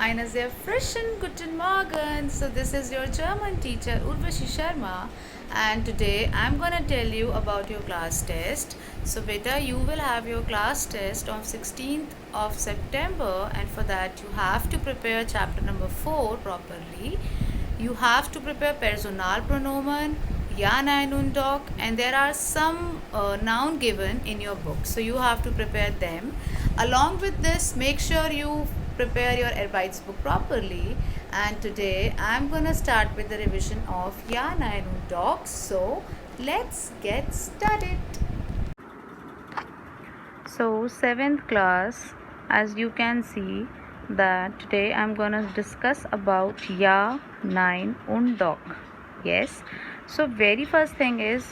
Eine sehr frischen guten Morgen. So this is your German teacher Urvashi Sharma, and today I'm gonna tell you about your class test. So beta, you will have your class test on 16th of September, and for that you have to prepare chapter number 4 properly. You have to prepare Personalpronomen, ja, nein und doch, and there are some noun given in your book, so you have to prepare them. Along with this, make sure you prepare your Arbeits book properly. And today I'm gonna start with the revision of ja, nein und doch. So let's get started. So 7th class, as you can see that today I'm gonna discuss about ja, nein und doch. Yes. So very first thing is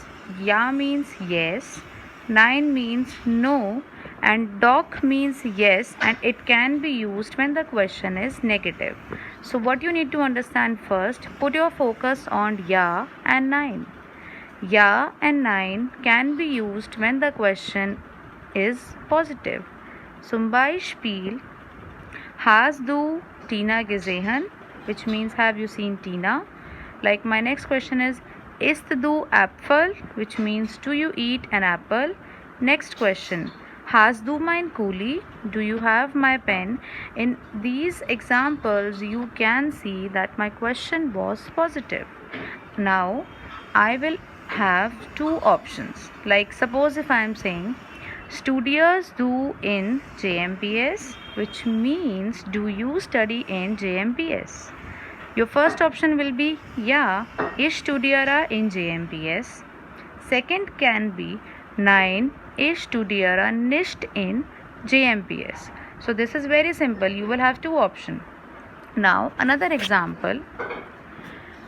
ja means yes, nein means no, and doch means yes, and it can be used when the question is negative. So what you need to understand first, put your focus on ja and nein. Ja and nein can be used when the question is positive. Zum Beispiel, hast du Tina gesehen? Which means, have you seen Tina? Like my next question is, isst du Apfel? Which means, do you eat an apple? Next question, hast du mein Kuli? Do you have my pen? In these examples, you can see that my question was positive. Now, I will have two options. Like suppose if I am saying, studiers du in JMPS, which means, do you study in JMPS? Your first option will be, ja, ich studiere in JMPS. Second can be, nein, ich studiere nicht in JMPS. So this is very simple. You will have two options. Now another example.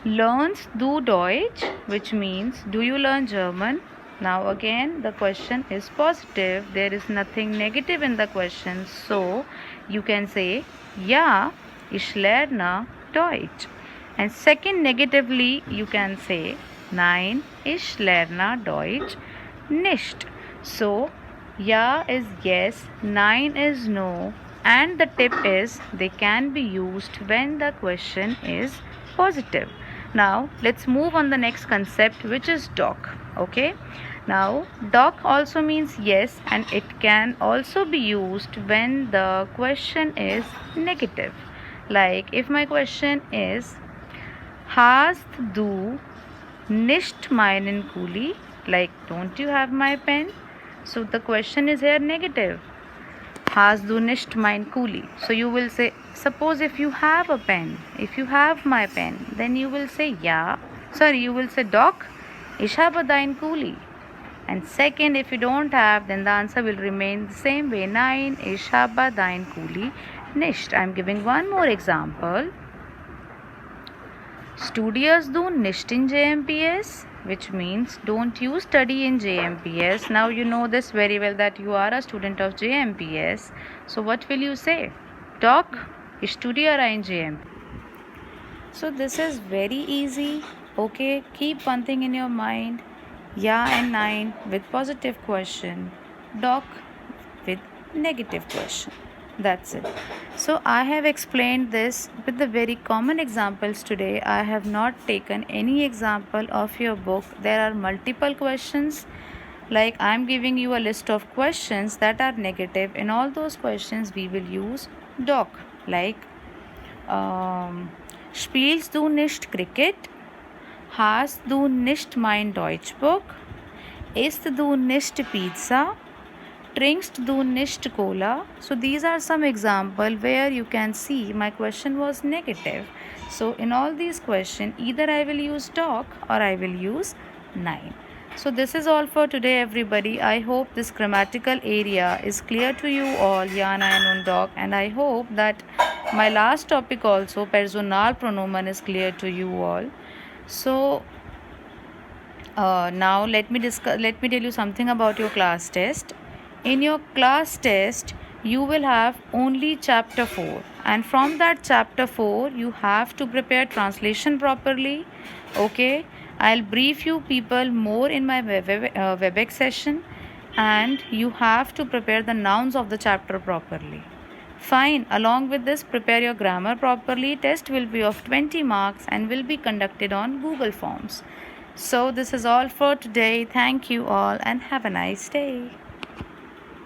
Lernst du Deutsch? Which means, do you learn German? Now again the question is positive. There is nothing negative in the question. So you can say, ja, ich lerne Deutsch. And second negatively you can say, nein, ich lerne Deutsch nicht. So ja is yes, nein is no, and the tip is they can be used when the question is positive. Now let's move on the next concept, which is doch. Okay, now doch also means yes, and it can also be used when the question is negative. Like if my question is, hast du nicht meinen Kuli? Like, don't you have my pen? So the question is here negative. Hast du nicht mein Kuli? So you will say, suppose if you have a pen, if you have my pen, then you will say ja. Sorry, you will say doch, ich habe dein Kuli. And second, if you don't have, then the answer will remain the same way. Nein, ich habe dein Kuli nicht. I am giving one more example. Studierst du nicht in JMPS? Which means, don't you study in JMPS? Now you know this very well that you are a student of JMPS. So what will you say? Doch, ich studiere in JMPS. So this is very easy. Okay, keep one thing in your mind. Ja and nein with positive question. Doch with negative question. That's it. So I have explained this with the very common examples today. I have not taken any example of your book. There are multiple questions. Like I am giving you a list of questions that are negative. In all those questions we will use doch. Like spielst du nicht Cricket? Hast du nicht mein Deutschbuch? Isst du nicht Pizza? Trinkst du nicht Cola? So these are some example where you can see my question was negative. So in all these questions, either I will use doch or I will use nein. So this is all for today, everybody. I hope this grammatical area is clear to you all, ja, nein und doch, and I hope that my last topic also, Personalpronomen, is clear to you all. So now let me tell you something about your class test. In your class test, you will have only chapter 4, and from that chapter 4 you have to prepare translation properly. Okay, I'll brief you people more in my Webex session, and you have to prepare the nouns of the chapter properly. Fine. Along with this, prepare your grammar properly. Test will be of 20 marks and will be conducted on Google Forms. So this is all for today. Thank you all and have a nice day.